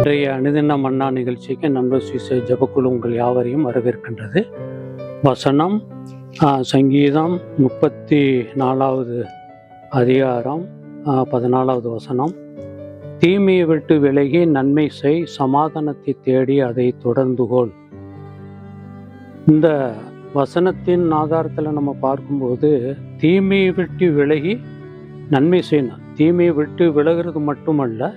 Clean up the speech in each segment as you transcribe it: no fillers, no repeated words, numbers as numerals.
இன்றைய அனுதின மன்னா நிகழ்ச்சிக்கு நண்பர் சுவிச ஜெபக்குழு உங்கள் யாவரையும் வரவேற்கின்றது. வசனம் சங்கீதம் 34வது அதிகாரம் 14வது வசனம். தீமையை விட்டு விலகி நன்மை செய், சமாதானத்தை தேடி அதை தொடர்ந்துகொள். இந்த வசனத்தின் ஆதாரத்தில் நம்ம பார்க்கும்போது தீமையை விட்டு விலகி நன்மை செய்யணும். தீமையை விட்டு விலகிறது மட்டுமல்ல,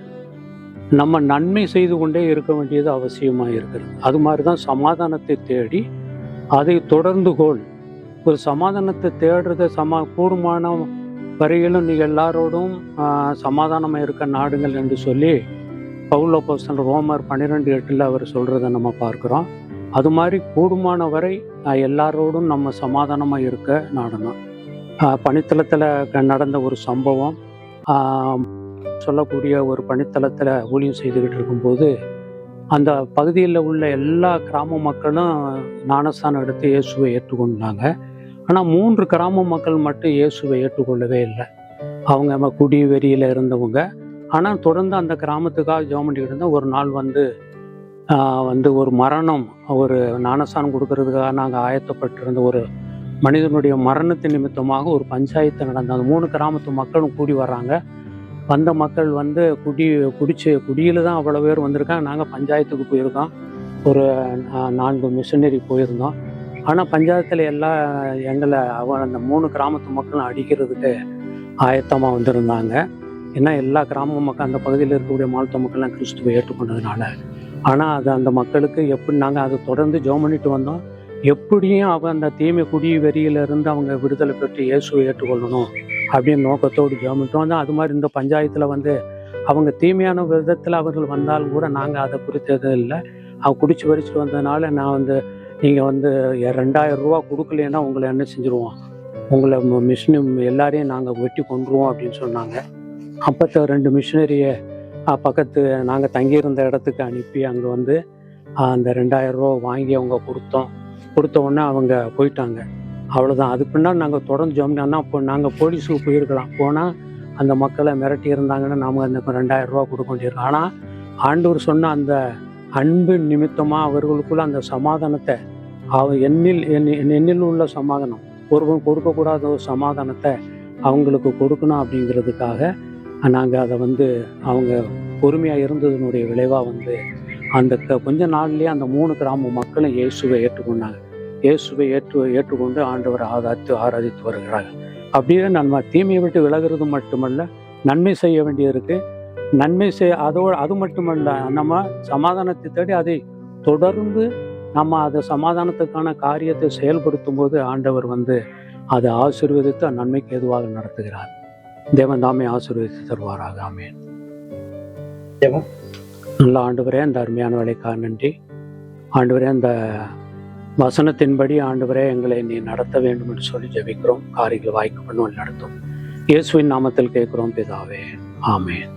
நம்ம நன்மை செய்து கொண்டே இருக்க வேண்டியது அவசியமாக இருக்கிறது. அது மாதிரி தான் சமாதானத்தை தேடி அதை தொடர்ந்துகொள். ஒரு சமாதானத்தை தேடுறத கூடுமான வரையிலும் நீங்கள் எல்லாரோடும் சமாதானமாக இருக்க நாடுங்கள் என்று சொல்லி பவுல் அப்போஸ்தலன் ரோமர் 12:8 அவர் சொல்கிறத நம்ம பார்க்குறோம். அது மாதிரி கூடுமான வரை எல்லாரோடும் நம்ம சமாதானமாக இருக்க நாடணும். பணித்தளத்தில் நடந்த ஒரு சம்பவம், சொல்லக்கூடிய ஒரு பணித்தளத்தில் ஊழியம் செய்துக்கிட்டு இருக்கும்போது அந்த பகுதியில் உள்ள எல்லா கிராம மக்களும் ஞானஸ்தானம் எடுத்து இயேசுவை ஏற்றுக்கொண்டாங்க. ஆனால் 3 கிராம மக்கள் மட்டும் இயேசுவை ஏற்றுக்கொள்ளவே இல்லை. அவங்க குடி வெறியில் இருந்தவங்க. ஆனால் தொடர்ந்து அந்த கிராமத்துக்காக ஜெபம் பண்ணிக்கிட்டு இருந்தால் ஒரு நாள் வந்து ஒரு மரணம், ஒரு ஞானஸ்தானம் கொடுக்கறதுக்காக நாங்கள் ஆயத்தப்பட்டிருந்த ஒரு மனிதனுடைய மரணத்தின் நிமித்தமாக ஒரு பஞ்சாயத்து நடந்தது. அந்த 3 கிராமத்து மக்களும் கூடி வர்றாங்க. வந்த மக்கள் குடியில் தான் அவ்வளோ பேர் வந்திருக்காங்க. நாங்கள் பஞ்சாயத்துக்கு போயிருக்கோம், ஒரு 4 மிஷனரி போயிருந்தோம். ஆனால் பஞ்சாயத்தில் எங்களை அந்த 3 கிராமத்து மக்களும் அடிக்கிறதுக்கு ஆயத்தமாக வந்திருந்தாங்க. ஏன்னா எல்லா கிராம மக்கள் அந்த பகுதியில் இருக்கக்கூடிய மாவட்ட மக்கள்லாம் கிறிஸ்துவை ஏற்றுக்கொண்டதுனால. ஆனால் அது அந்த மக்களுக்கு எப்படி நாங்கள் அதை தொடர்ந்து ஜெபம் பண்ணிட்டு வந்தோம். எப்படியும் அந்த தீமை குடி வெறியிலிருந்து அவங்க விடுதலை பெற்று இயேசுவை ஏற்றுக்கொள்ளணும் அப்படின்னு நோக்கத்தோடு ஜெபமிட்டோம். தான் அது மாதிரி இந்த பஞ்சாயத்தில் அவங்க தீமையான விதத்தில் அவர்கள் வந்தாலும் கூட நாங்கள் அதை குறித்தது இல்லை. அவங்க குடிச்சு வரிச்சுட்டு வந்ததுனால நான் நீங்கள் 2000 ரூபா கொடுக்கலன்னா உங்களை என்ன செஞ்சுருவோம், உங்களை எல்லாரையும் நாங்கள் வெட்டி கொண்டுருவோம் அப்படின்னு சொன்னாங்க. அப்போ 2 மிஷினரியை பக்கத்து நாங்கள் தங்கியிருந்த இடத்துக்கு அனுப்பி அங்கே அந்த 2000 ரூபா வாங்கி அவங்க கொடுத்த உடனே அவங்க போயிட்டாங்க. அவ்வளோதான். அதுக்கு பின்னாடி நாங்கள் தொடர்ந்து ஜெபம்னா இப்போ நாங்கள் போலீஸுக்கு போயிருக்கலாம். போனால் அந்த மக்களை மிரட்டி இருந்தாங்கன்னா நாம் அந்த 2000 ரூபா கொடுக்க வேண்டியிருக்கோம். ஆனால் ஆண்டவர் சொன்ன அந்த அன்பு நிமித்தமாக அவர்களுக்குள்ள அந்த சமாதானத்தை என்னில் உள்ள சமாதானம், ஒருவன் கொடுக்கக்கூடாத ஒரு சமாதானத்தை அவங்களுக்கு கொடுக்கணும் அப்படிங்கிறதுக்காக நாங்கள் அதை அவங்க பொறுமையாக இருந்ததனுடைய விளைவாக அந்த கொஞ்ச நாள்லேயே அந்த 3 கிராம மக்களும் இயேசுவை ஏற்றுக்கொண்டாங்க. இயேசுவை ஏற்றுக்கொண்டு ஆண்டவரை ஆராதித்து வருகிறார்கள். அப்படியே நம்ம தீமையை விட்டு விலகிறது மட்டுமல்ல, நன்மை செய்ய வேண்டியது இருக்கு. நன்மை அது மட்டுமல்ல, நம்ம சமாதானத்தை தேடி அதை தொடர்ந்து நம்ம அதை சமாதானத்துக்கான காரியத்தை செயல்படுத்தும் போது ஆண்டவர் அதை ஆசீர்வதித்து நன்மைக்கு எதுவாக நடத்துகிறார். தேவன் தாமே ஆசீர்வதித்து தருவாராக. ஆமென். நல்ல ஆண்டவரே, அந்த அருமையான வேலைக்காக நன்றி. ஆண்டவரே, அந்த வசனத்தின்படி ஆண்டவரே எங்களை நீ நடத்த வேண்டும் என்று சொல்லி ஜெபிக்கிறோம். காரியங்களை வாய்க்கு பண்ணி நடத்தும். இயேசுவின் நாமத்தில் கேட்கிறோம் பிதாவே. ஆமென்.